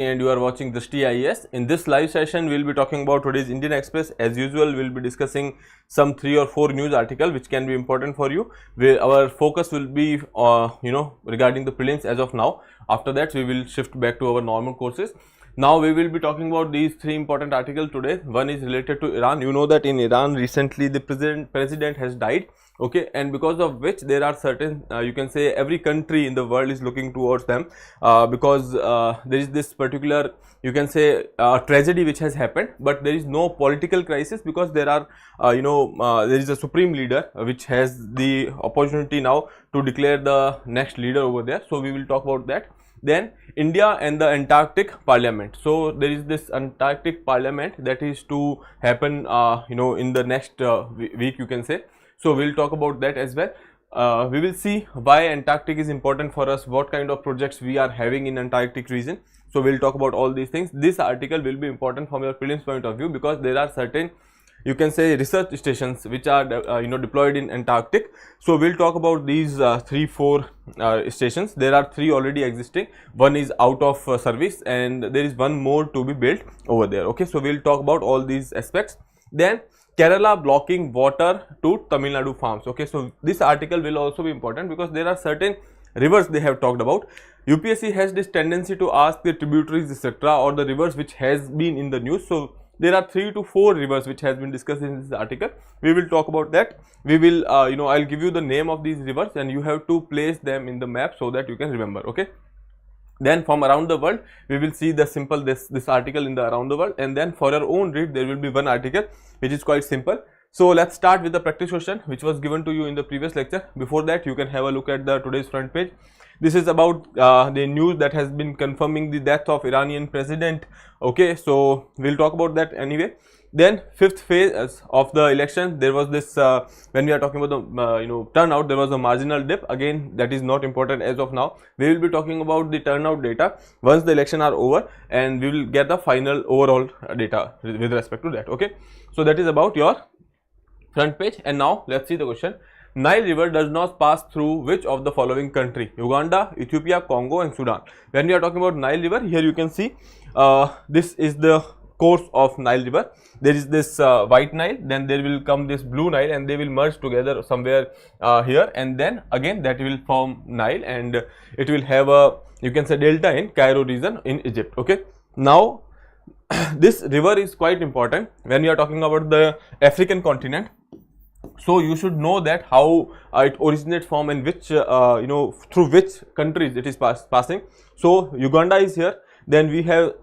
and you are watching Drishti IAS. In this live session, we will be talking about today's Indian Express. As usual, we will be discussing some 3 or 4 news articles which can be important for you. Our focus will be, regarding the prelims as of now. After that, we will shift back to our normal courses. Now, we will be talking about these 3 important articles today. One is related to Iran. You know that in Iran recently the president has died. Okay, and because of which there are certain you can say every country in the world is looking towards them because there is this particular, you can say, tragedy which has happened, but there is no political crisis because there are there is a supreme leader which has the opportunity now to declare the next leader over there. So we will talk about that. Then India and the Antarctic Parliament. So there is this Antarctic Parliament that is to happen in the next week, you can say. So we will talk about that as well. We will see why Antarctic is important for us, what kind of projects we are having in Antarctic region. So we will talk about all these things. This article will be important from your prelims point of view because there are certain, you can say, research stations which are deployed in Antarctic. So we will talk about these 3-4 stations. There are 3 already existing, one is out of service, and there is one more to be built over there. Okay, so we will talk about all these aspects. Then Kerala blocking water to Tamil Nadu farms. Okay, so this article will also be important because there are certain rivers they have talked about. UPSC has this tendency to ask the tributaries, etc., or the rivers which has been in the news. So there are 3 to 4 rivers which has been discussed in this article. We will talk about that. We will I'll give you the name of these rivers and you have to place them in the map so that you can remember. Okay. Then from around the world, we will see the simple this article in the around the world, and then for your own read there will be one article which is quite simple. So let's start with the practice question which was given to you in the previous lecture. Before that, you can have a look at the today's front page. This is about the news that has been confirming the death of Iranian president. Okay, so we'll talk about that anyway. Then 5th phase of the election, there was this when we are talking about the turnout, there was a marginal dip. Again, that is not important as of now. We will be talking about the turnout data once the election are over, and we will get the final overall data with respect to that. Okay, so that is about your front page. And now let's see the question. Nile river does not pass through which of the following country? Uganda, Ethiopia, Congo and Sudan. When we are talking about Nile river, here you can see this is the course of Nile river. There is this white Nile, then there will come this blue Nile, and they will merge together somewhere here, and then again that will form Nile, and it will have a, you can say, delta in Cairo region in Egypt. Okay, now this river is quite important when you are talking about the African continent. So you should know that how it originates from and which through which countries it is passing. So Uganda is here, then we have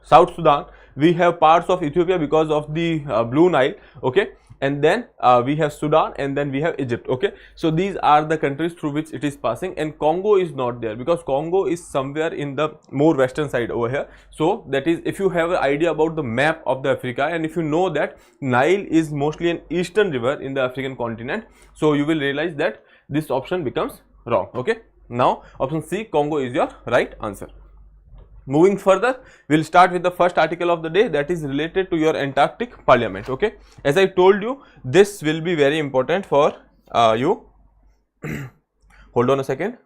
South Sudan, we have parts of Ethiopia because of the blue Nile. Okay, and then we have Sudan, and then we have Egypt. Okay, so these are the countries through which it is passing, and Congo is not there because Congo is somewhere in the more western side over here. So that is, if you have an idea about the map of the Africa, and if you know that Nile is mostly an eastern river in the African continent, so you will realize that this option becomes wrong. Okay, now option C, Congo, is your right answer. Moving further, we will start with the first article of the day, that is related to your Antarctic Parliament. Okay, as I told you, this will be very important for you. Hold on a second.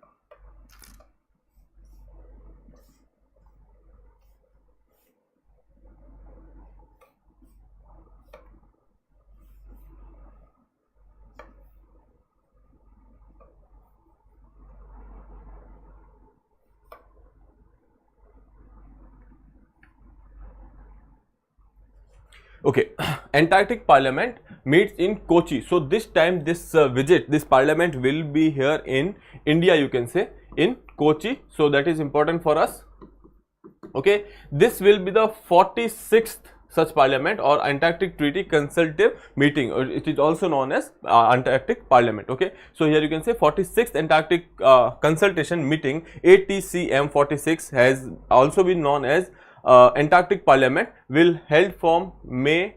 Okay, Antarctic Parliament meets in Kochi. So this time this this parliament will be here in India, you can say, in Kochi. So that is important for us. Okay, this will be the 46th such parliament or Antarctic Treaty Consultative Meeting, or it is also known as Antarctic Parliament. Okay, so here you can say 46th Antarctic Consultation Meeting, ATCM 46, has also been known as Antarctic Parliament, will held from May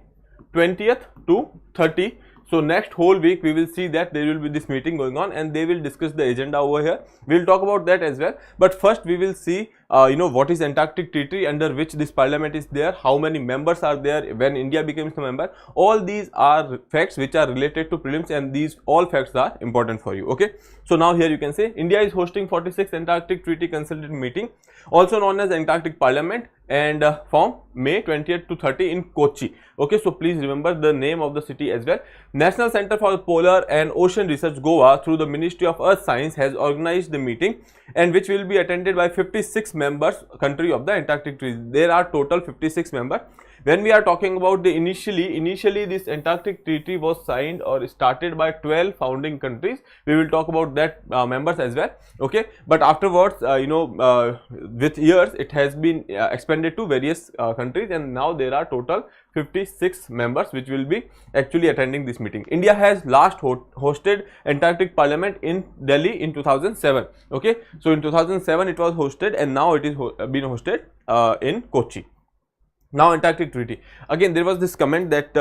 20th to 30. So next whole week we will see that there will be this meeting going on, and they will discuss the agenda over here. We will talk about that as well. But first we will see what is Antarctic Treaty, under which this parliament is there, how many members are there, when India becomes a member. All these are facts which are related to prelims, and these all facts are important for you. Okay, so now here you can say India is hosting 46th Antarctic Treaty Consultative Meeting, also known as Antarctic Parliament, and from May 20th to 30 in Kochi. Okay, so please remember the name of the city as well. National Center for Polar and Ocean Research, Goa, through the Ministry of Earth Science, has organized the meeting, and which will be attended by 56 members country of the Antarctic Treaty. There are total 56 members. When we are talking about the initially this Antarctic Treaty was signed or started by 12 founding countries. We will talk about that members as well. Okay, but afterwards, with years it has been expanded to various countries, and now there are total 56 members which will be actually attending this meeting. India has last hosted Antarctic Parliament in Delhi in 2007. Okay, so in 2007 it was hosted, and now it is been hosted in Kochi. Now Antarctic Treaty, again there was this comment that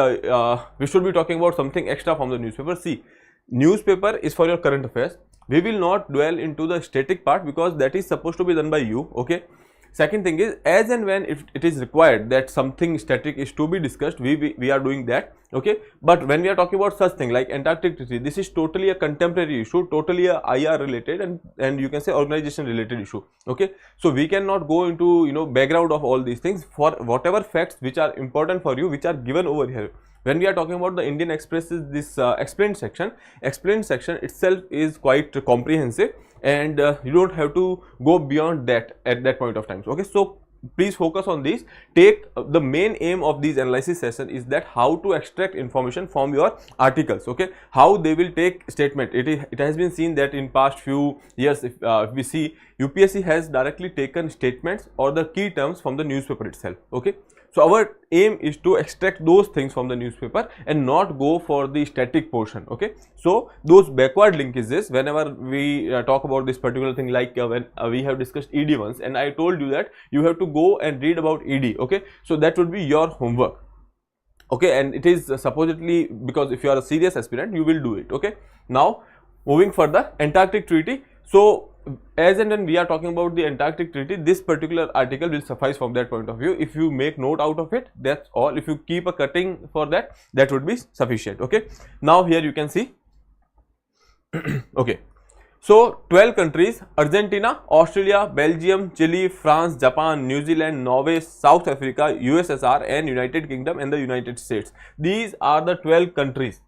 we should be talking about something extra from the newspaper. See, newspaper is for your current affairs. We will not dwell into the static part because that is supposed to be done by you. Okay, second thing is, as and when it is required that something static is to be discussed, we are doing that. Okay, but when we are talking about such thing like Antarctic Treaty, this is totally a contemporary issue, totally a IR related and you can say organization related issue. Okay, so we cannot go into background of all these things. For whatever facts which are important for you, which are given over here. When we are talking about the Indian Express, is this explained section itself is quite comprehensive, and you don't have to go beyond that at that point of time. Okay, so please focus on these. Take the main aim of these analysis session is that how to extract information from your articles. Okay, how they will take statement. It has been seen that in past few years, if we see, UPSC has directly taken statements or the key terms from the newspaper itself. Okay, so our aim is to extract those things from the newspaper and not go for the static portion. Okay, so those backward linkages, whenever we talk about this particular thing, like when we have discussed ED once, and I told you that you have to go and read about ED. Okay, so that would be your homework. Okay, and it is supposedly, because if you are a serious aspirant, you will do it. Okay, now moving further, Antarctic Treaty. So as and when we are talking about the Antarctic Treaty, this particular article will suffice from that point of view. If you make note out of it, that's all. If you keep a cutting for that, that would be sufficient. Okay, now here you can see okay, so 12 countries: Argentina, Australia, Belgium, Chile, France, Japan, New Zealand, Norway, South Africa, USSR, and United Kingdom and the United States. These are the 12 countries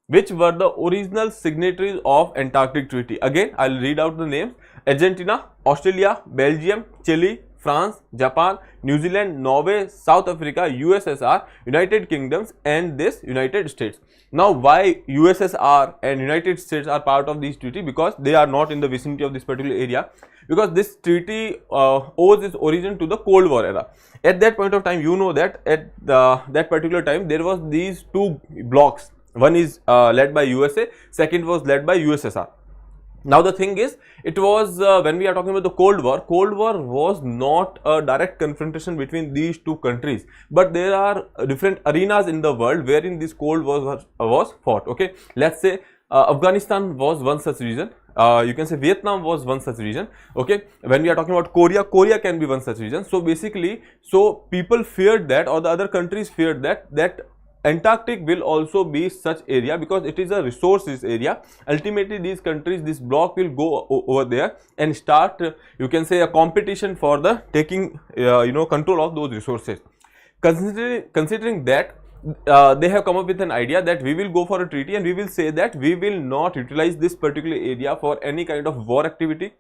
which were the original signatories of Antarctic Treaty. Again, I will read out the names: Argentina, Australia, Belgium, Chile, France, Japan, New Zealand, Norway, South Africa, USSR, United Kingdoms, and this United States. Now, why USSR and United States are part of this treaty? Because they are not in the vicinity of this particular area. Because this treaty owes its origin to the Cold War era. At that point of time, you know that at that particular time there was these two blocks. One is led by USA, second was led by USSR. Now the thing is, it was when we are talking about the Cold War was not a direct confrontation between these two countries, but there are different arenas in the world wherein this Cold War was fought. Okay, let's say Afghanistan was one such region. You can say Vietnam was one such region. Okay, when we are talking about Korea can be one such region. So basically, people feared that, or the other countries feared that Antarctic will also be such area, because it is a resources area. Ultimately, these countries, this block will go over there and start, you can say, a competition for the taking control of those resources. Considering that, they have come up with an idea that we will go for a treaty, and we will say that we will not utilize this particular area for any kind of war activity.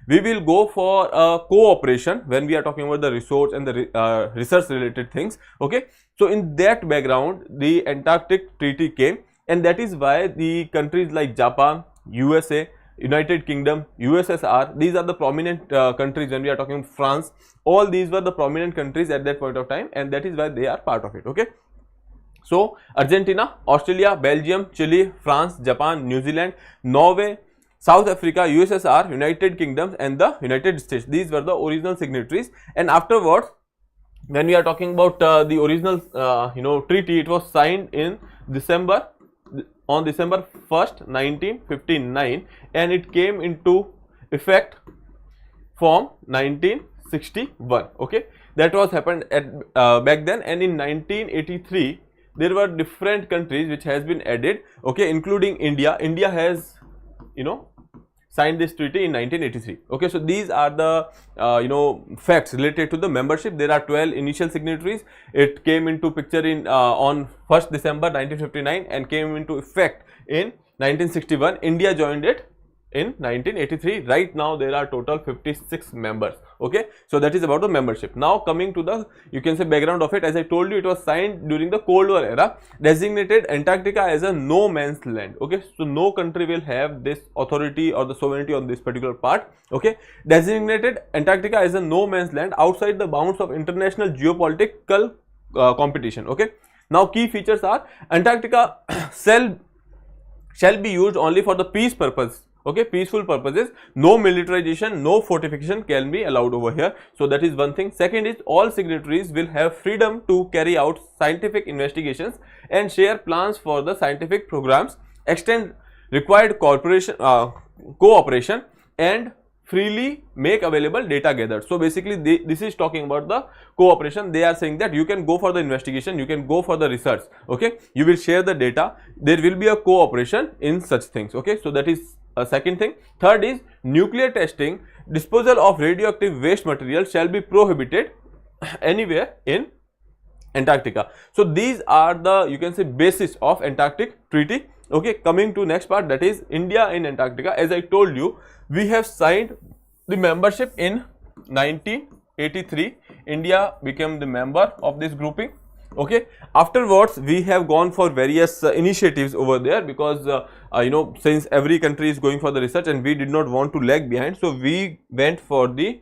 We will go for cooperation when we are talking about the resource and the research related things. Okay, so in that background, the Antarctic Treaty came, and that is why the countries like Japan, USA, United Kingdom, USSR, these are the prominent countries. When we are talking France, all these were the prominent countries at that point of time, and that is why they are part of it. Okay, so Argentina, Australia, Belgium, Chile, France, Japan, New Zealand, Norway, South Africa, USSR, United Kingdom, and the United States. These were the original signatories. And afterwards, when we are talking about the original treaty, it was signed in on December 1st, 1959, and it came into effect from 1961. Okay, that was happened at back then. And in 1983 there were different countries which has been added, okay, including India. India has, you know, signed this treaty in 1983. Okay, so these are the facts related to the membership. There are 12 initial signatories. It came into picture in on 1st December 1959 and came into effect in 1961. India joined it in 1983. Right now there are total 56 members. Okay, so that is about the membership. Now coming to the, you can say, background of it. As I told you, it was signed during the Cold War era, designated Antarctica as a no man's land. Okay, so no country will have this authority or the sovereignty on this particular part. Okay, designated Antarctica as a no man's land outside the bounds of international geopolitical competition. Okay, now key features are Antarctica shall be used only for the peace purpose. Okay, peaceful purposes. No militarization, no fortification can be allowed over here. So that is one thing. Second is, all signatories will have freedom to carry out scientific investigations and share plans for the scientific programs, extend required cooperation, and freely make available data gathered. So basically this is talking about the cooperation. They are saying that you can go for the investigation, you can go for the research. Okay, you will share the data. There will be a cooperation in such things. Okay, so that is a second thing. Third is, nuclear testing, disposal of radioactive waste material shall be prohibited anywhere in Antarctica. So these are the, you can say, basis of Antarctic Treaty. Okay, coming to next part, that is India in Antarctica. As I told you, we have signed the membership in 1983. India became the member of this grouping. Okay, afterwards we have gone for various initiatives over there, because since every country is going for the research and we did not want to lag behind, so we went for the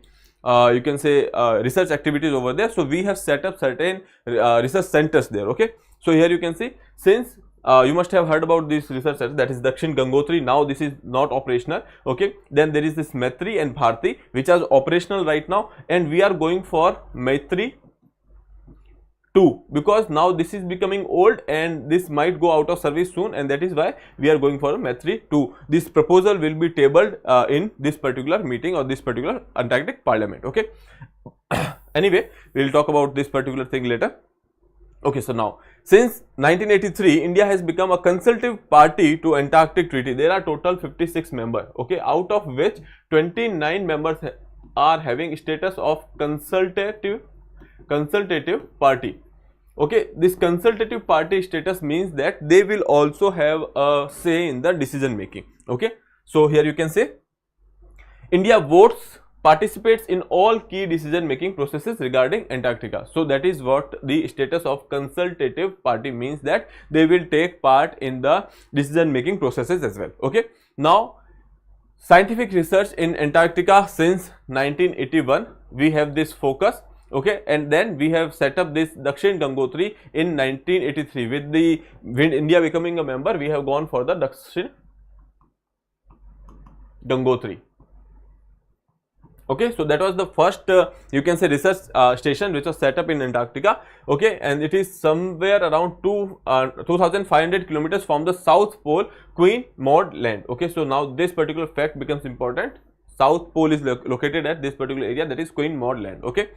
you can say research activities over there. So we have set up certain research centers there. Okay, so here you can see, since you must have heard about this research center, that is Dakshin Gangotri. Now this is not operational. Okay, then there is this Maitri and Bharti, which are operational right now, and we are going for Maitri 2, because now this is becoming old and this might go out of service soon, and that is why we are going for a Maitri 2. This proposal will be tabled in this particular meeting or this particular Antarctic Parliament. Okay, anyway, we will talk about this particular thing later. Okay, so now since 1983, India has become a consultative party to Antarctic Treaty. There are total 56 members. Okay, out of which 29 members are having status of consultative party. Okay, this consultative party status means that they will also have a say in the decision making. Okay, so here you can say India votes, participates in all key decision making processes regarding Antarctica. So that is what the status of consultative party means, that they will take part in the decision making processes as well. Okay, now scientific research in Antarctica since 1981, we have this focus. Okay, and then we have set up this Dakshin Gangotri in 1983. With India becoming a member, we have gone for the Dakshin Gangotri. Okay, so that was the first you can say research station which was set up in Antarctica. Okay, and it is somewhere around 2500 kilometers from the South Pole, Queen Maud Land. Okay, so now this particular fact becomes important. South Pole is located at this particular area, that is Queen Maud Land. Okay,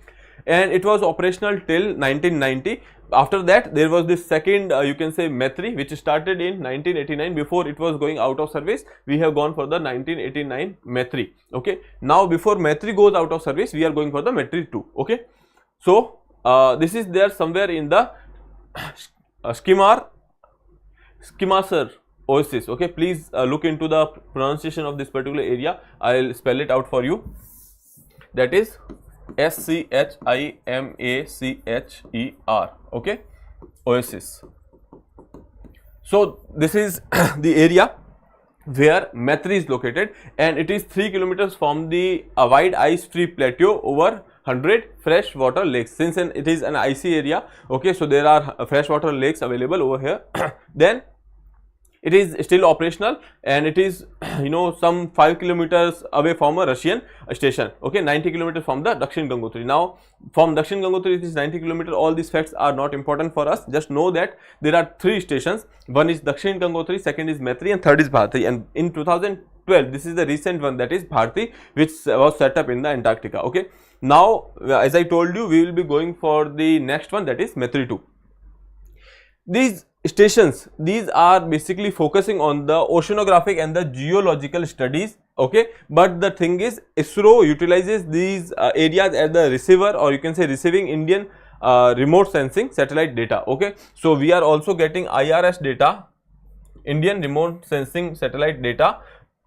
and it was operational till 1990. After that, there was this second you can say Maitri, which started in 1989. Before it was going out of service, we have gone for the 1989 Maitri. Okay, now before Maitri goes out of service, we are going for the Maitri 2. Okay, so this is there somewhere in the Skimasar Oasis. Okay, please look into the pronunciation of this particular area. I will spell it out for you. That is Schimacher. Okay, Oasis. So this is the area where Maitri is located, and it is 3 kilometers from the wide ice free plateau over 100 freshwater lakes. Since it is an icy area, okay, so there are freshwater lakes available over here. Then it is still operational, and it is some 5 kilometers away from a Russian station. Okay, 90 kilometers from the Dakshin Gangotri. Now from Dakshin Gangotri it is 90 kilometers. All these facts are not important for us. Just know that there are 3 stations. One is Dakshin Gangotri, second is Maitri, and third is Bharti. And in 2000 2012, this is the recent one, that is Bharti, which was set up in the Antarctica. Okay, now as I told you, we will be going for the next one, that is Maitri 2. These stations, these are basically focusing on the oceanographic and the geological studies. Okay, but the thing is, ISRO utilizes these areas as the receiver, or you can say receiving Indian remote sensing satellite data. Okay, so we are also getting IRS data, Indian remote sensing satellite data,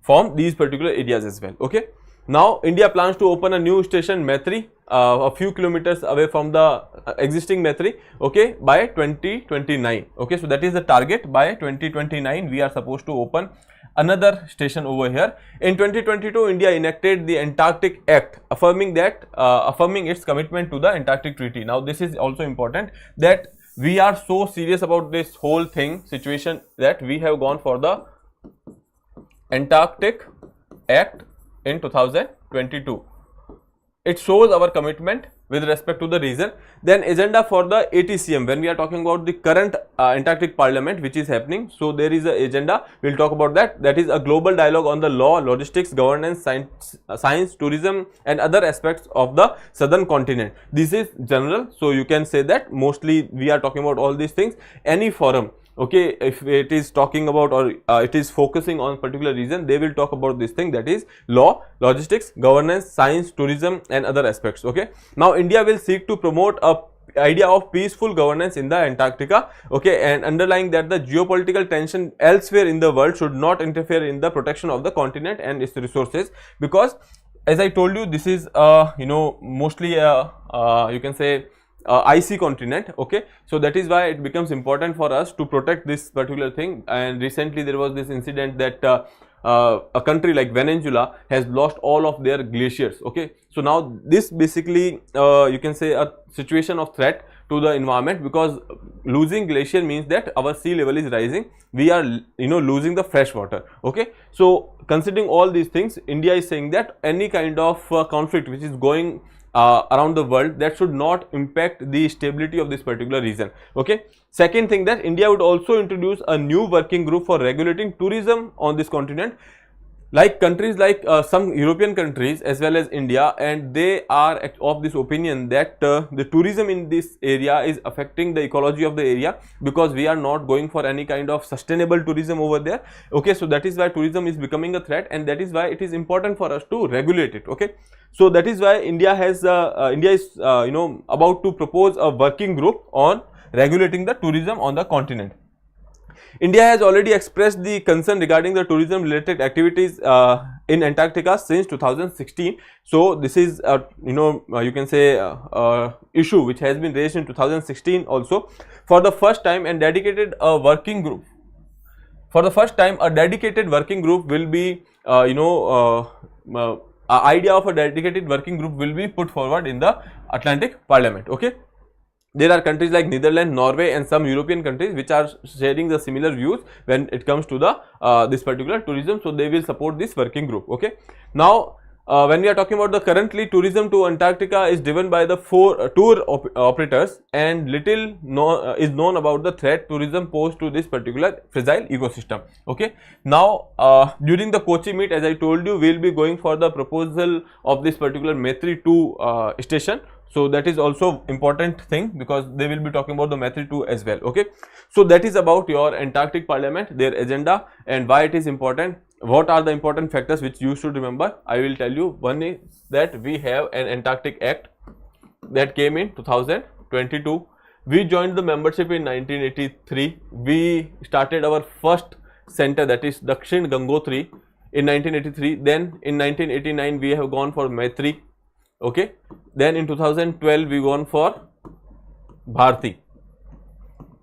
from these particular areas as well. Okay, now India plans to open a new station Maitri a few kilometers away from the existing Maitri, okay, by 2029. Okay, so that is the target. By 2029 we are supposed to open another station over here. In 2022, India enacted the Antarctic Act, affirming its commitment to the Antarctic Treaty. Now this is also important, that we are so serious about this whole situation, that we have gone for the Antarctic Act in 2022. It shows our commitment with respect to the region. Then agenda for the ATCM, when we are talking about the current Antarctic Parliament which is happening, so there is an agenda, we will talk about that. That is a global dialogue on the law, logistics, governance, science, tourism and other aspects of the southern continent. This is general, so you can say that mostly we are talking about all these things. Any forum, okay, if it is talking about, or it is focusing on particular region, they will talk about this thing, that is law, logistics, governance, science, tourism and other aspects. Okay, now India will seek to promote a idea of peaceful governance in the Antarctica, okay, and underlying that the geopolitical tension elsewhere in the world should not interfere in the protection of the continent and its resources, because as I told you, this is mostly you can say icy continent. Okay, so that is why it becomes important for us to protect this particular thing. And recently there was this incident that a country like Venezuela has lost all of their glaciers. Okay, so now this basically you can say a situation of threat to the environment, because losing glacier means that our sea level is rising, we are losing the fresh water. Okay, so considering all these things, India is saying that any kind of conflict which is going around the world, that should not impact the stability of this particular region. Okay, second thing, that India would also introduce a new working group for regulating tourism on this continent, like countries like some European countries as well as India, and they are of this opinion that the tourism in this area is affecting the ecology of the area, because we are not going for any kind of sustainable tourism over there. Okay, so that is why tourism is becoming a threat, and that is why it is important for us to regulate it. Okay, so that is why India is about to propose a working group on regulating the tourism on the continent. India has already expressed the concern regarding the tourism related activities in Antarctica since 2016. So this is you can say issue which has been raised in 2016 also. For the first time, a dedicated working group will be idea of a dedicated working group will be put forward in the Atlantic Parliament. Okay, there are countries like Netherlands, Norway and some European countries which are sharing the similar views when it comes to the this particular tourism, so they will support this working group. Okay, now when we are talking about the currently tourism to Antarctica is driven by the tour operators, and little is known about the threat tourism posed to this particular fragile ecosystem. Okay, now during the Kochi meet, as I told you, we will be going for the proposal of this particular Maitri 2 station. So that is also important thing, because they will be talking about the Maitri 2 as well. Okay, so that is about your Antarctic Parliament, their agenda and why it is important. What are the important factors which you should remember? I will tell you. One is that we have an Antarctic Act that came in 2022. We joined the membership in 1983. We started our first center, that is Dakshin Gangotri, in 1983. Then in 1989 we have gone for Maitri. Okay, then in 2012 we gone for Bharti,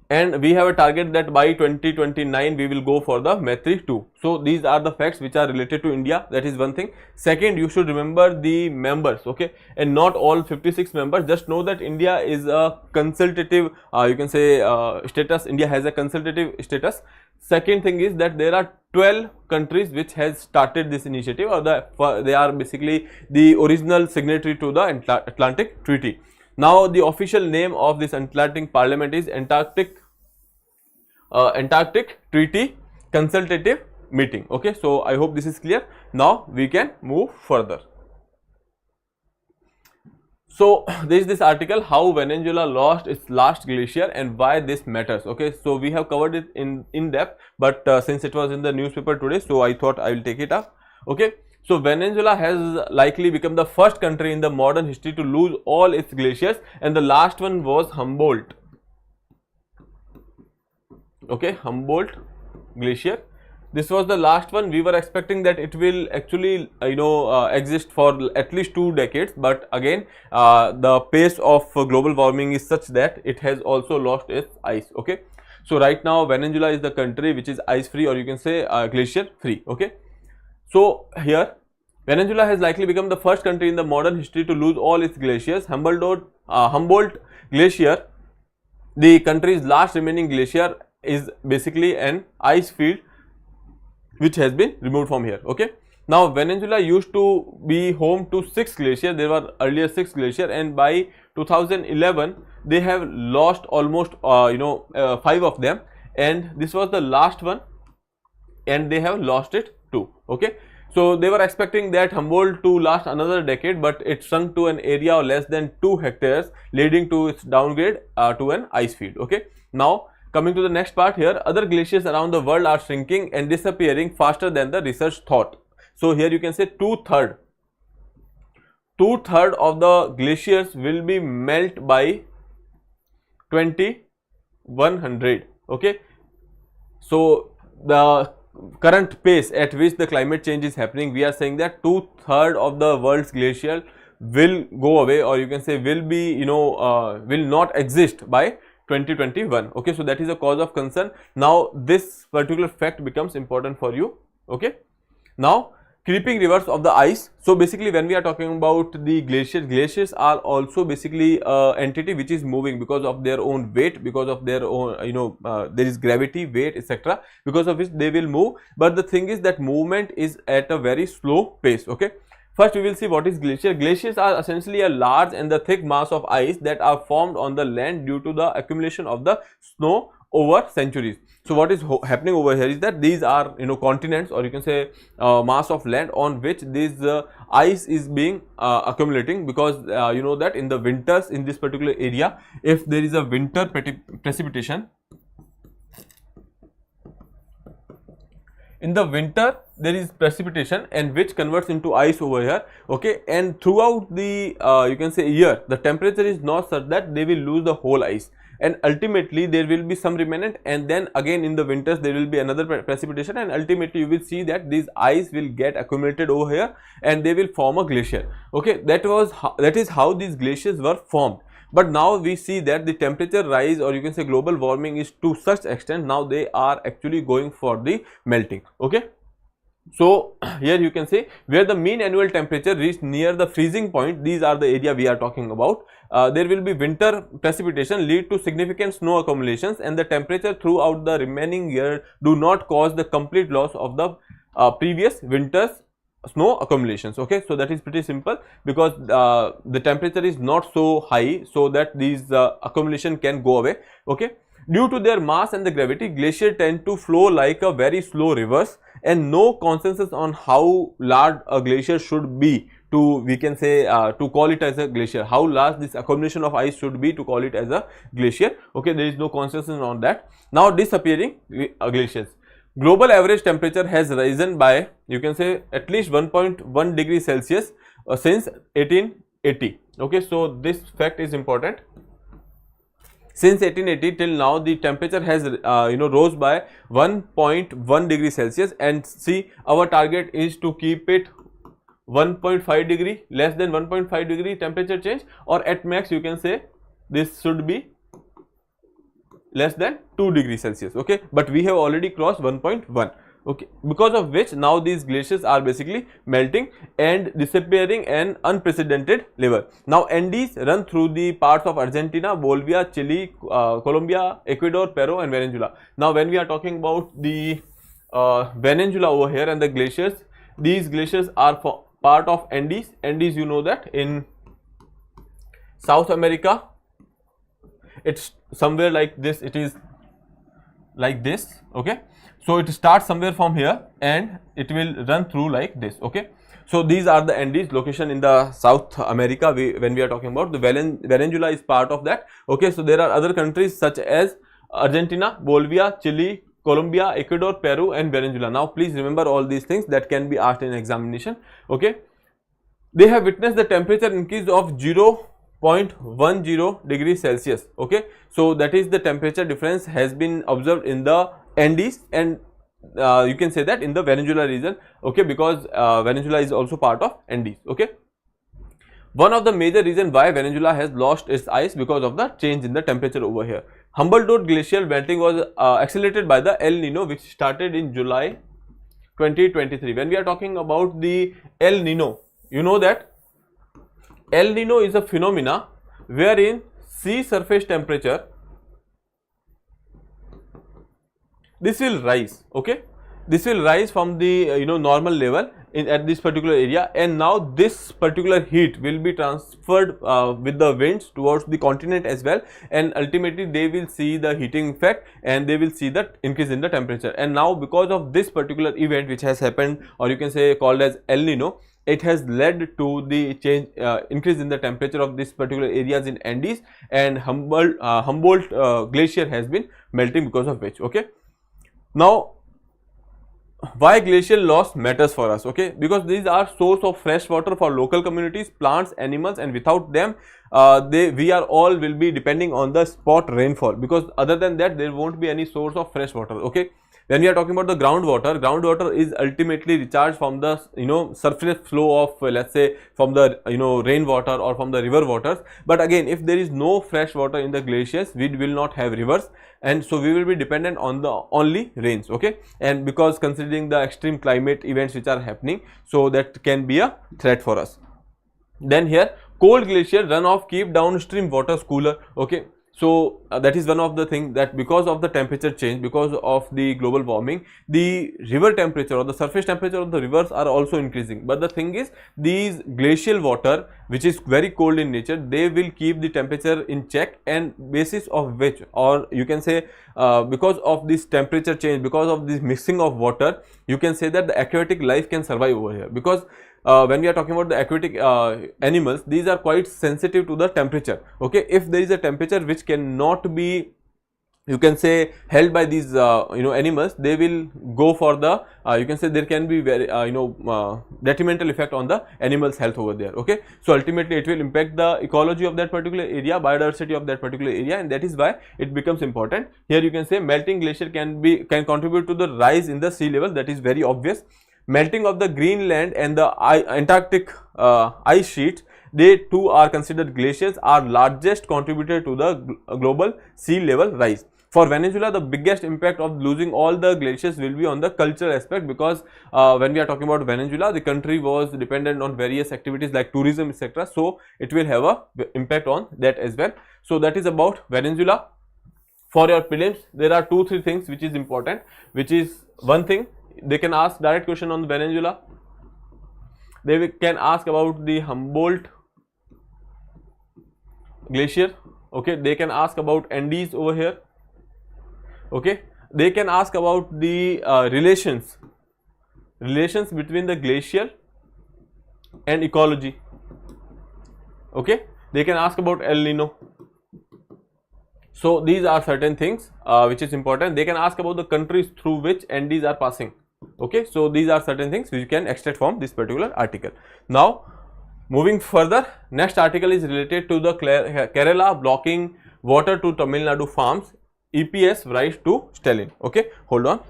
and we have a target that by 2029 we will go for the Maitri 2. So these are the facts which are related to India. That is one thing. Second, you should remember the members. Okay, and not all 56 members. Just know that India is a consultative you can say status. India has a consultative status. Second thing is that there are 12 countries which has started this initiative, or they are basically the original signatory to the Atlantic Treaty. Now the official name of this Atlantic Parliament is Antarctic Treaty Consultative meeting. Okay, so I hope this is clear. Now we can move further. So there is this article, how Venezuela lost its last glacier and why this matters. Okay, so we have covered it in depth, but since it was in the newspaper today, so I thought I will take it up. Okay, so Venezuela has likely become the first country in the modern history to lose all its glaciers, and the last one was Humboldt. Okay, Humboldt glacier. This was the last one. We were expecting that it will actually exist for at least 2 decades, but again the pace of global warming is such that it has also lost its ice. Okay, so right now Venezuela is the country which is ice free, or you can say glacier free. Okay, so here Venezuela has likely become the first country in the modern history to lose all its glaciers. Humboldt glacier, the country's last remaining glacier, is basically an ice field which has been removed from here. Okay, now Venezuela used to be home to 6 glaciers. There were earlier 6 glaciers, and by 2011 they have lost almost 5 of them, and this was the last one, and they have lost it too. Okay, so they were expecting that Humboldt to last another decade, but it shrunk to an area of less than 2 hectares, leading to its downgrade to an ice field. Okay, now coming to the next part here, other glaciers around the world are shrinking and disappearing faster than the research thought. So here you can say two-third of the glaciers will be melt by 2100. Okay, so the current pace at which the climate change is happening, we are saying that two-third of the world's glacier will go away, or you can say will be will not exist by 2021. Okay, so that is a cause of concern. Now this particular fact becomes important for you. Okay, now creeping rivers of the ice. So basically when we are talking about the glaciers are also basically entity which is moving because of their own weight, because of their own there is gravity, weight, etc., because of which they will move. But the thing is that movement is at a very slow pace. Okay, first we will see what is glacier. Glaciers are essentially a large and the thick mass of ice that are formed on the land due to the accumulation of the snow over centuries. So what is happening over here is that these are continents, or you can say mass of land on which this ice is being accumulating, because you know that in the winters in this particular area, if there is a winter precipitation, in the winter there is precipitation and which converts into ice over here. Okay, and throughout the you can say year, the temperature is not such that they will lose the whole ice, and ultimately there will be some remnant, and then again in the winters there will be another precipitation, and ultimately you will see that this ice will get accumulated over here and they will form a glacier. Okay, that is how these glaciers were formed. But now we see that the temperature rise, or you can say global warming, is to such extent now they are actually going for the melting. Okay, so here you can say where the mean annual temperature reached near the freezing point, these are the area we are talking about. There will be winter precipitation lead to significant snow accumulations, and the temperature throughout the remaining year do not cause the complete loss of the previous winter's snow accumulations. Okay, so that is pretty simple, because the temperature is not so high so that these accumulation can go away. Okay, due to their mass and the gravity, glaciers tend to flow like a very slow rivers, and no consensus on how large a glacier should be to, we can say, to call it as a glacier, how large this accumulation of ice should be to call it as a glacier. Okay, there is no consensus on that. Now disappearing glaciers. Global average temperature has risen by, you can say, at least 1.1 degrees Celsius since 1880. Okay, so this fact is important. Since 1880 till now, the temperature has rose by 1.1 degrees Celsius, and see, our target is to keep it 1.5 degree, less than 1.5 degree temperature change, or at max you can say this should be less than 2 degrees Celsius. Okay, but we have already crossed 1.1. Okay, because of which now these glaciers are basically melting and disappearing an unprecedented level. Now Andes run through the parts of Argentina, Bolivia, Chile, Colombia, Ecuador, Peru and Venezuela. Now when we are talking about the Venezuela over here and the glaciers, these glaciers are part of Andes. Andes, you know that in South America, it's somewhere like this. It is like this. Okay, so it starts somewhere from here and it will run through like this. Okay, so these are the Andes location in the South America. When we are talking about the Venezuela is part of that. Okay, so there are other countries such as Argentina, Bolivia, Chile, Colombia, Ecuador, Peru and Venezuela. Now please remember all these things that can be asked in examination. Okay, they have witnessed the temperature increase of 0.10 degrees Celsius. Okay, so that is the temperature difference has been observed in the Andes, and you can say that in the Venezuela region. Okay, because Venezuela is also part of Andes. Okay, one of the major reasons why Venezuela has lost its ice because of the change in the temperature over here. Humboldt glacial melting was accelerated by the El Nino, which started in July 2023. When we are talking about the El Nino, you know that El Nino is a phenomena wherein sea surface temperature, this will rise. Okay, this will rise from the normal level at this particular area, and now this particular heat will be transferred with the winds towards the continent as well, and ultimately they will see the heating effect and they will see the increase in the temperature. And now because of this particular event which has happened, or you can say called as El Nino, it has led to the change increase in the temperature of this particular areas in Andes, and Humboldt glacier has been melting because of which. Okay, now why glacial loss matters for us? Okay, because these are source of fresh water for local communities, plants, animals, and without them we are all will be depending on the spot rainfall, because other than that there won't be any source of fresh water. Okay, when we are talking about the groundwater is ultimately recharged from the surface flow of let's say from the rainwater or from the river waters. But again, if there is no fresh water in the glaciers, we will not have rivers, and so we will be dependent on the only rains. Okay, and because considering the extreme climate events which are happening, so that can be a threat for us. Then here, cold glacier runoff keep downstream waters cooler. Okay, so that is one of the things, that because of the temperature change, because of the global warming, the river temperature or the surface temperature of the rivers are also increasing. But the thing is, these glacial water which is very cold in nature, they will keep the temperature in check, and basis of which, or you can say because of this temperature change, because of this mixing of water, you can say that the aquatic life can survive over here. Because when we are talking about the aquatic animals, these are quite sensitive to the temperature. Okay, if there is a temperature which cannot be, you can say, held by these animals, they will go for the you can say there can be very detrimental effect on the animals health over there. Okay, so ultimately it will impact the ecology of that particular area, biodiversity of that particular area, and that is why it becomes important. Here you can say melting glacier can contribute to the rise in the sea level. That is very obvious. Melting of the Greenland and the Antarctic ice sheets, they too are considered glaciers, are largest contributor to the global sea level rise. For Venezuela, the biggest impact of losing all the glaciers will be on the cultural aspect, because when we are talking about Venezuela, the country was dependent on various activities like tourism, etc. So it will have a impact on that as well. So that is about Venezuela. For your prelims, there are 2-3 things which is important, which is one thing, they can ask direct question on Venezuela. They can ask about the Humboldt glacier. Okay, they can ask about Andes over here. Okay, they can ask about the relations between the glacial and ecology. Okay, they can ask about El Nino. So these are certain things which is important. They can ask about the countries through which Andes are passing. Okay, so these are certain things which you can extract from this particular article. Now moving further, next article is related to the Kerala blocking water to Tamil Nadu farms, EPS rise to Stalin. Okay, hold on.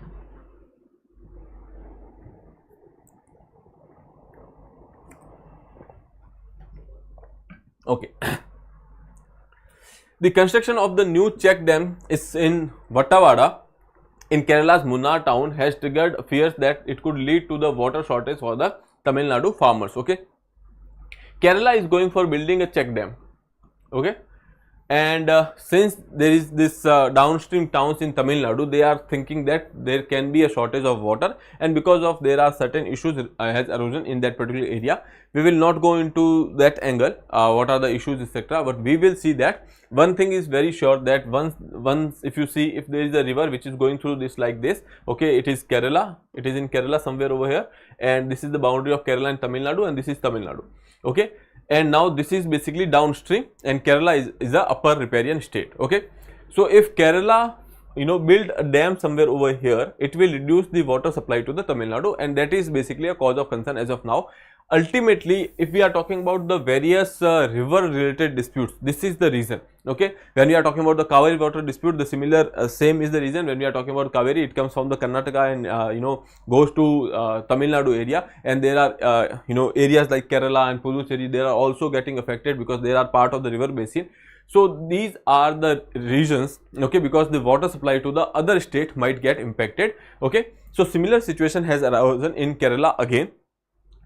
Okay. The construction of the new check dam is in Vattavada in Kerala's Munnar town has triggered fears that it could lead to the water shortage for the Tamil Nadu farmers. Okay, Kerala is going for building a check dam. Okay, and since there is this downstream towns in Tamil Nadu, they are thinking that there can be a shortage of water, and because of there are certain issues has arisen in that particular area. We will not go into that angle, what are the issues etc., but we will see that one thing is very sure, that once if you see, if there is a river which is going through this like this, okay, it is Kerala, it is in Kerala somewhere over here, and this is the boundary of Kerala and Tamil Nadu, and this is Tamil Nadu, okay. And now this is basically downstream, and Kerala is a upper riparian state, okay. So if Kerala build a dam somewhere over here, it will reduce the water supply to the Tamil Nadu, and that is basically a cause of concern as of now. Ultimately, if we are talking about the various river related disputes, this is the reason, okay. When we are talking about the Kaveri water dispute, the similar same is the reason. When we are talking about Kaveri, it comes from the Karnataka and goes to Tamil Nadu area, and there are areas like Kerala and Puducherry, they are also getting affected because they are part of the river basin. So these are the reasons, okay, because the water supply to the other state might get impacted, okay. So similar situation has arisen in Kerala again,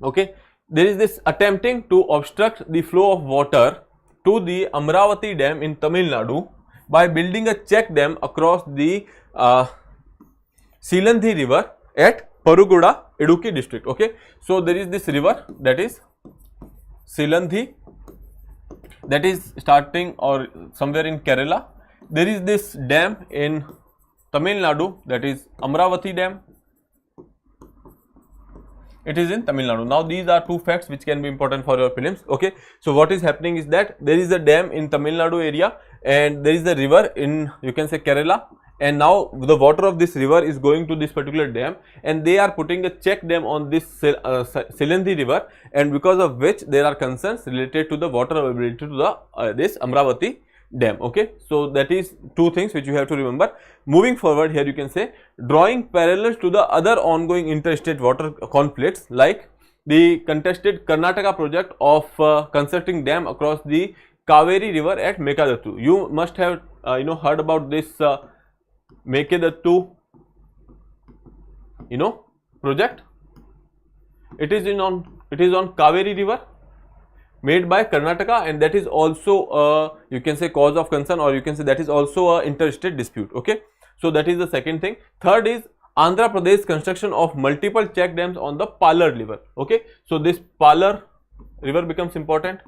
okay. There is this attempting to obstruct the flow of water to the Amravati dam in Tamil Nadu by building a check dam across the Silandhi river at Paruguda, Idukki district, okay. So there is this river, that is Silandhi, that is starting or somewhere in Kerala. There is this dam in Tamil Nadu, that is Amravati dam. It is in Tamil Nadu. Now these are two facts which can be important for your prelims, okay. So what is happening is that there is a dam in Tamil Nadu area, and there is a river in, you can say, Kerala, and now the water of this river is going to this particular dam, and they are putting a check dam on this Silandhi river, and because of which there are concerns related to the water availability to the this Amravati dam, okay. So that is two things which you have to remember. Moving forward, here you can say, drawing parallels to the other ongoing interstate water conflicts like the contested Karnataka project of constructing dam across the Kaveri river at Mekadattu. You must have heard about this Mekedattu project. It is on Kaveri river, made by Karnataka, and that is also you can say cause of concern, or you can say that is also a interstate dispute, okay. So that is the second thing. Third is Andhra Pradesh construction of multiple check dams on the Palar river, okay. So this Palar river becomes important.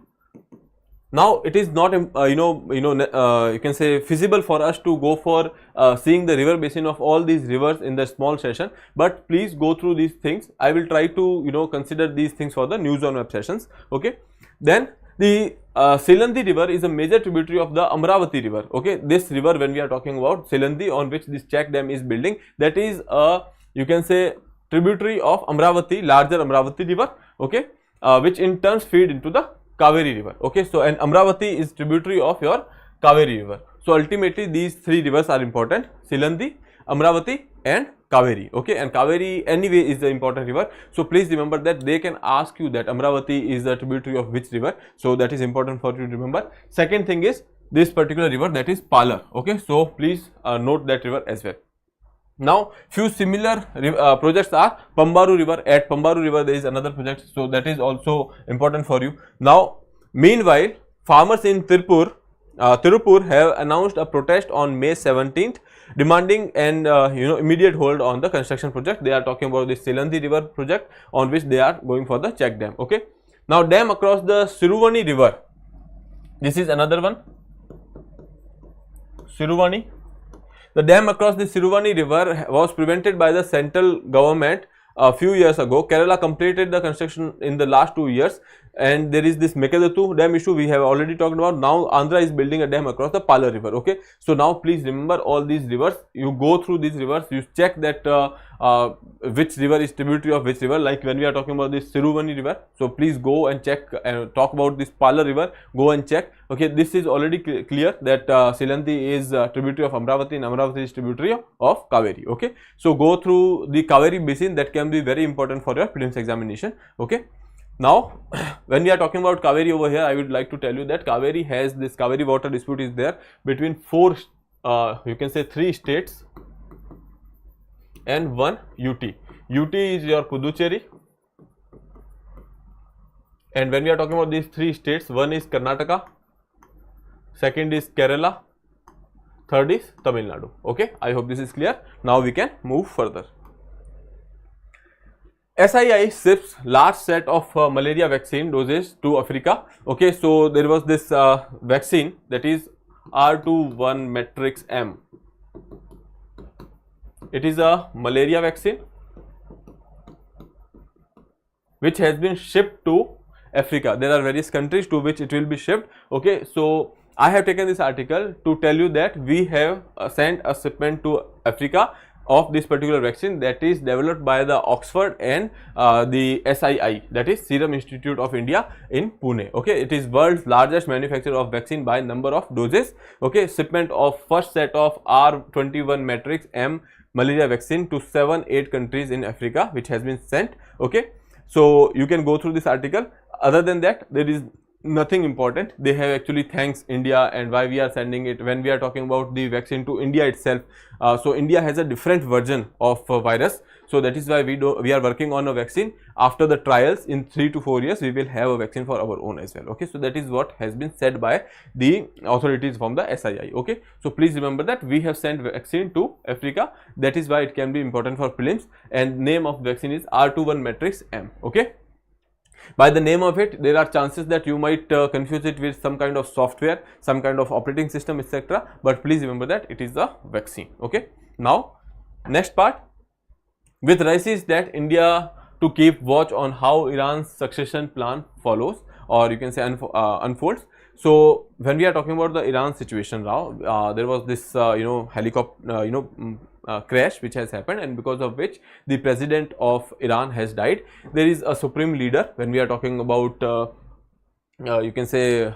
Now it is not you can say feasible for us to go for seeing the river basin of all these rivers in the small session, but please go through these things. I will try to consider these things for the news on web sessions, okay. Then the Silandhi river is a major tributary of the Amravati river, okay. This river, when we are talking about Silandhi, on which this check dam is building, that is you can say tributary of Amravati, larger Amravati river, okay, which in turn feed into the Kaveri river, okay. So and Amravati is tributary of your Kaveri river. So ultimately these three rivers are important: Silandhi, Amravati and Kaveri, okay. And Kaveri anyway is the important river, so please remember that they can ask you that Amravati is the tributary of which river, so that is important for you to remember. Second thing is this particular river, that is Palar, okay. So please note that river as well. Now few similar projects are Pambaru river. At Pambaru river there is another project, so that is also important for you. Now meanwhile, farmers in Tirupur have announced a protest on May 17th, demanding an immediate hold on the construction project. They are talking about the Silandhi river project, on which they are going for the check dam, okay. Now dam across the Siruvani river, this is another one, Siruvani. The dam across the Siruvani river was prevented by the central government a few years ago. Kerala completed the construction in the last 2 years, and there is this Mekedattu dam issue we have already talked about. Now Andhra is building a dam across the Palar river, okay. So now please remember all these rivers, you go through these rivers, you check that which river is tributary of which river. Like when we are talking about this Siruvani river, so please go and check and talk about this Palar river, go and check, okay. This is already clear that Silandhi is tributary of Amravati, and Amravati is tributary of Kaveri, okay. So go through the Kaveri basin, that can be very important for your prelims examination, okay. Now when we are talking about Kaveri over here, I would like to tell you that Kaveri has this Kaveri water dispute is there between four you can say 3 states and 1 UT. UT is your Puducherry, and when we are talking about these 3 states, one is Karnataka, second is Kerala, third is Tamil Nadu. Okay, I hope this is clear. Now we can move further. SII ships large set of malaria vaccine doses to Africa. Okay, so there was this vaccine, that is R21 matrix M. It is a malaria vaccine which has been shipped to Africa. There are various countries to which it will be shipped. Okay, so I have taken this article to tell you that we have sent a shipment to Africa of this particular vaccine that is developed by the Oxford and the SII, that is Serum Institute of India in Pune. Okay, it is world's largest manufacturer of vaccine by number of doses. Okay, shipment of first set of R21 matrix M malaria vaccine to 7-8 countries in Africa which has been sent. Okay, so you can go through this article. Other than that, there is nothing important. They have actually thanks India and why we are sending it. When we are talking about the vaccine to India itself, so India has a different version of virus, so that is why we are working on a vaccine. After the trials in 3 to 4 years, we will have a vaccine for our own as well. Okay, so that is what has been said by the authorities from the SII. Okay, so please remember that we have sent vaccine to Africa. That is why it can be important for prelims, and name of vaccine is R21 matrix M. Okay, by the name of it, there are chances that you might confuse it with some kind of software, some kind of operating system, etc. But please remember that it is a vaccine. Okay, now next part, with rises that India to keep watch on how Iran's succession plan follows, or you can say unfolds. So when we are talking about the Iran situation now, there was this helicopter crash which has happened, and because of which the president of Iran has died. There is a supreme leader. When we are talking about you can say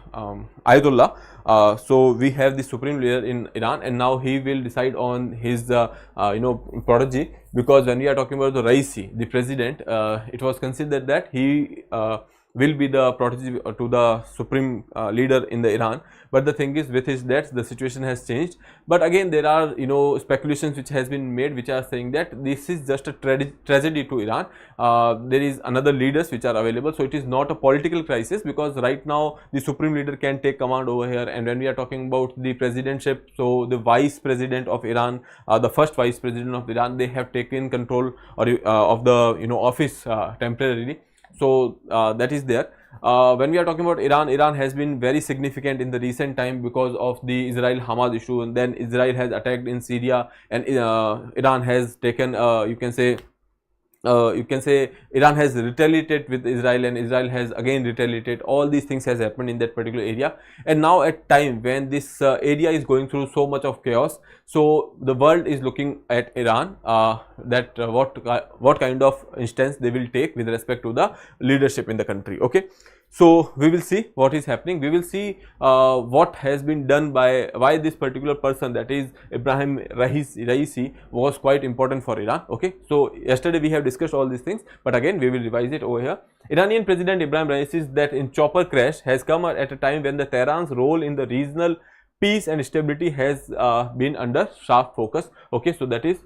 Ayatollah, so we have the supreme leader in Iran, and now he will decide on his prodigy, because when we are talking about the Raisi, the president, it was considered that he will be the protege to the supreme leader in the Iran. But the thing is, with his death, the situation has changed. But again, there are speculations which has been made which are saying that this is just a tragedy to Iran. There is another leaders which are available, so it is not a political crisis, because right now the supreme leader can take command over here. And when we are talking about the presidentship, so the vice president of Iran, the first vice president of Iran, they have taken control of the office temporarily. So that is there. When we are talking about Iran, Iran has been very significant in the recent time because of the Israel-Hamas issue, and then Israel has attacked in Syria, and Iran has taken Iran has retaliated with Israel, and Israel has again retaliated. All these things has happened in that particular area, and now at time when this area is going through so much of chaos, so the world is looking at Iran, that what kind of instance they will take with respect to the leadership in the country. Okay, so we will see what is happening. We will see what has been done by why this particular person, that is Ibrahim Raisi, was quite important for Iran. Okay, so yesterday we have discussed all these things, but again we will revise it over here. Iranian President Ibrahim Raisi's death in chopper crash has come at a time when the Tehran's role in the regional peace and stability has been under sharp focus. Okay, so that is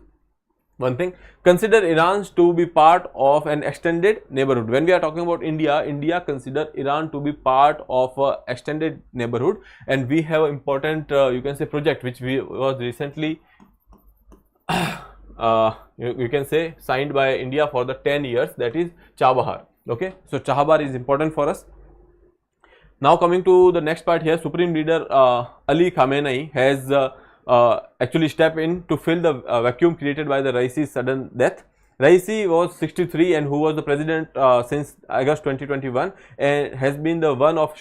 one thing. Consider Iran to be part of an extended neighborhood. When we are talking about India, India consider Iran to be part of an extended neighborhood, and we have an important you can say project which was recently you can say signed by India for the 10 years, that is Chabahar. Okay, so Chabahar is important for us. Now coming to the next part here, Supreme Leader Ali Khamenei has actually stepped in to fill the vacuum created by the Raisi's sudden death. Raisi was 63 and who was the president since August 2021, and has been the one of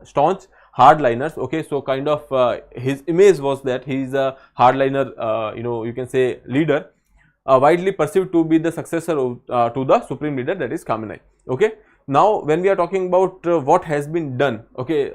staunch hardliners. Okay, so kind of his image was that he is a hardliner, you can say leader, widely perceived to be the successor of, to the supreme leader, that is Khamenei. Okay, now when we are talking about what has been done, okay,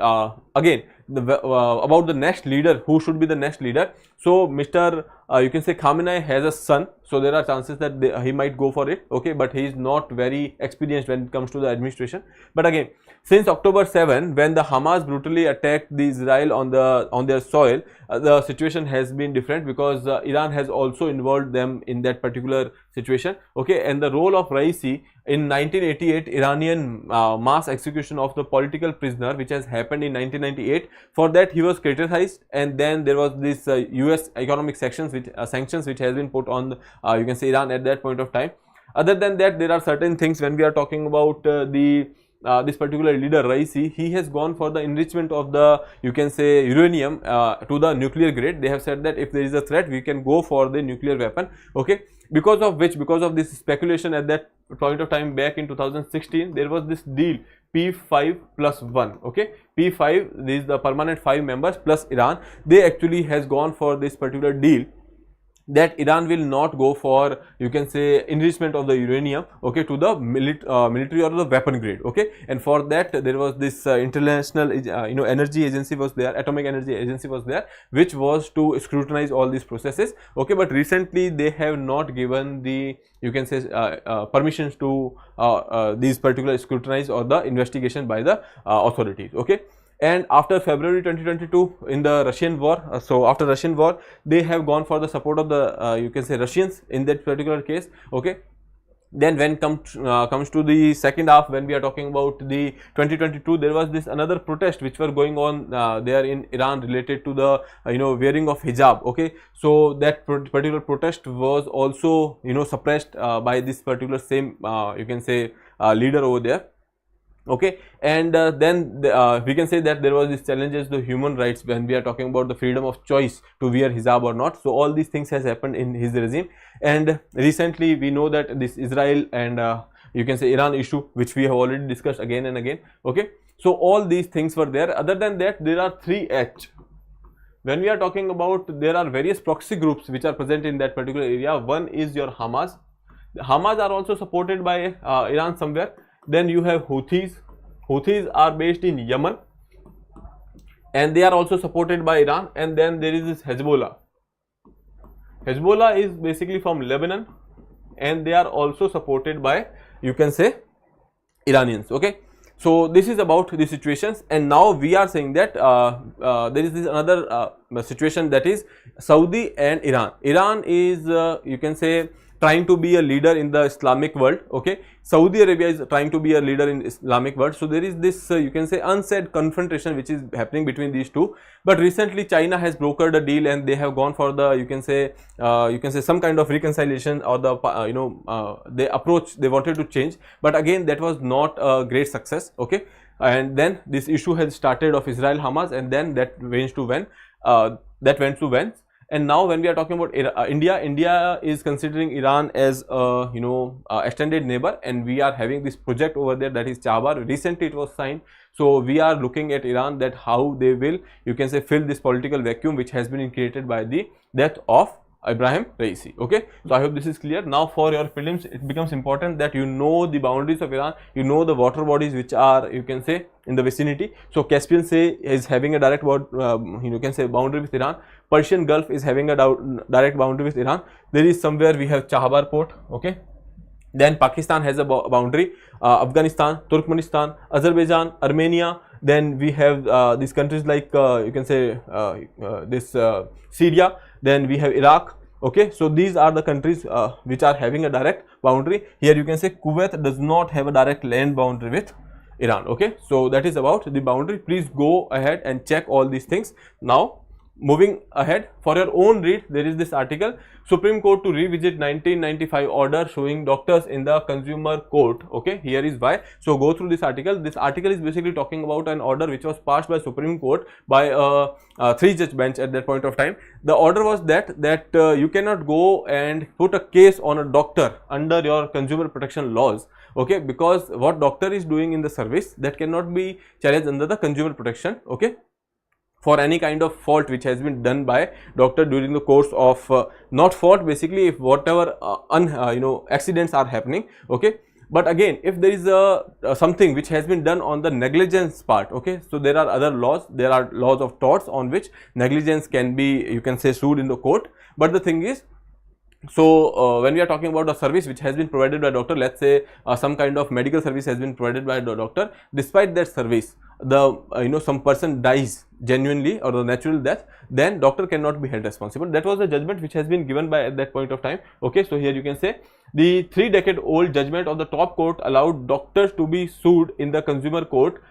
again about the next leader, who should be the next leader. So Mr. You can say Khamenei has a son, so there are chances that he might go for it. Okay, but he is not very experienced when it comes to the administration. But again, since October 7, when the Hamas brutally attacked the Israel on their soil, the situation has been different, because Iran has also involved them in that particular situation. Okay, and the role of Raisi in 1988 Iranian mass execution of the political prisoner which has happened in 1998. For that he was criticized, and then there was this US economic sanctions which has been put on you can say Iran at that point of time. Other than that, there are certain things when we are talking about this particular leader Raisi. He has gone for the enrichment of the, you can say, uranium to the nuclear grade. They have said that if there is a threat, we can go for the nuclear weapon. Okay, because of this speculation at that point of time back in 2016, there was this deal P5+1. Okay, P5, these the permanent 5 members plus Iran. They actually has gone for this particular deal that Iran will not go for, you can say, enrichment of the uranium, okay, to the military or the weapon grade. Okay, and for that there was this international energy agency was there, atomic energy agency was there, which was to scrutinize all these processes. Okay, but recently they have not given the, you can say, permissions to these particular scrutinize or the investigation by the authorities. Okay. And after February 2022 in the Russian war, so after Russian war, they have gone for the support of the you can say Russians in that particular case. Okay, then when comes to the second half, when we are talking about the 2022, there was this another protest which were going on there in Iran related to the wearing of hijab. Okay, so that particular protest was also suppressed by this particular same you can say leader over there. Okay, and then we can say that there was this challenges to human rights when we are talking about the freedom of choice to wear hijab or not. So all these things has happened in his regime, and recently we know that this Israel and you can say Iran issue, which we have already discussed again and again. Okay, so all these things were there. Other than that, there are 3H. When we are talking about, there are various proxy groups which are present in that particular area. One is your Hamas. The Hamas are also supported by Iran somewhere. Then you have Houthis. Houthis are based in Yemen, and they are also supported by Iran. And then there is this Hezbollah. Hezbollah is basically from Lebanon, and they are also supported by, you can say, Iranians. Okay, so this is about the situations, and now we are saying that there is this another situation, that is Saudi and Iran. Iran is you can say trying to be a leader in the Islamic world. Okay, Saudi Arabia is trying to be a leader in Islamic world. So there is this you can say unsaid confrontation which is happening between these two. But recently China has brokered a deal, and they have gone for the you can say some kind of reconciliation, or the the approach they wanted to change. But again, that was not a great success. Okay, and then this issue has started of Israel Hamas, and then that went to Vance. And now when we are talking about India, India is considering Iran as a extended neighbor, and we are having this project over there, that is Chahbar. Recently it was signed. So we are looking at Iran, that how they will, you can say, fill this political vacuum which has been created by the death of Ibrahim Raisi. Okay, so I hope this is clear. Now for your prelims, it becomes important that you know the boundaries of Iran, you know the water bodies which are, you can say, in the vicinity. So Caspian Sea is having a direct you can say boundary with Iran. Persian Gulf is having a direct boundary with Iran. There is somewhere we have Chahbar port. Okay, then Pakistan has a boundary, Afghanistan, Turkmenistan, Azerbaijan, Armenia. Then we have these countries like you can say this Syria. Then we have Iraq. Okay, so these are the countries which are having a direct boundary. Here you can say Kuwait does not have a direct land boundary with Iran. Okay, so that is about the boundary. Please go ahead and check all these things. Now moving ahead, for your own read, there is this article, Supreme Court to revisit 1995 order showing doctors in the consumer court. Okay, here is why. So go through this article. This article is basically talking about an order which was passed by Supreme Court by a 3-judge bench at that point of time. The order was that you cannot go and put a case on a doctor under your consumer protection laws. Okay, because what doctor is doing in the service, that cannot be challenged under the consumer protection. Okay, for any kind of fault which has been done by doctor during the course of not fault, basically if whatever accidents are happening. Okay, but again, if there is something which has been done on the negligence part. Okay, so there are other laws, there are laws of torts on which negligence can be, you can say, sued in the court. But the thing is, so when we are talking about a service which has been provided by doctor, let's say some kind of medical service has been provided by the doctor, despite that service, some person dies genuinely or the natural death, then doctor cannot be held responsible. That was the judgment which has been given by at that point of time. Okay, so here you can say the 3-decade-old judgment of the top court allowed doctors to be sued in the consumer court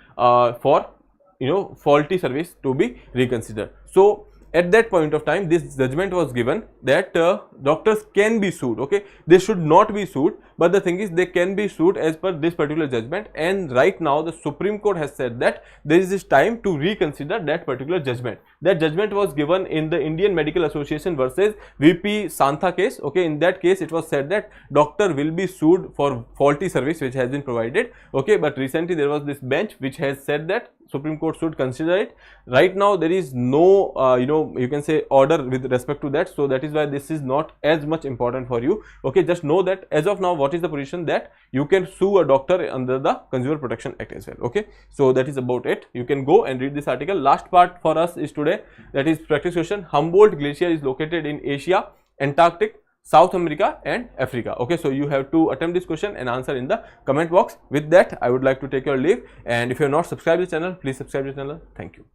for faulty service to be reconsidered. So at that point of time, this judgment was given that doctors can be sued. Okay, they should not be sued, but the thing is they can be sued as per this particular judgment, and right now the Supreme Court has said that there is this time to reconsider that particular judgment. That judgment was given in the Indian Medical Association versus VP Santha case. Okay, in that case it was said that doctor will be sued for faulty service which has been provided. Okay, but recently there was this bench which has said that Supreme Court should consider it. Right now there is no you can say order with respect to that, so that is why this is not as much important for you. Okay, just know that as of now what is the position, that you can sue a doctor under the Consumer Protection Act as well. Okay, so that is about it. You can go and read this article. Last part for us is today, that is practice question. Humboldt Glacier is located in Asia, Antarctic, South America and Africa. Okay, so you have to attempt this question and answer in the comment box. With that, I would like to take your leave, and if you have not subscribed to the channel, please subscribe to the channel. Thank you.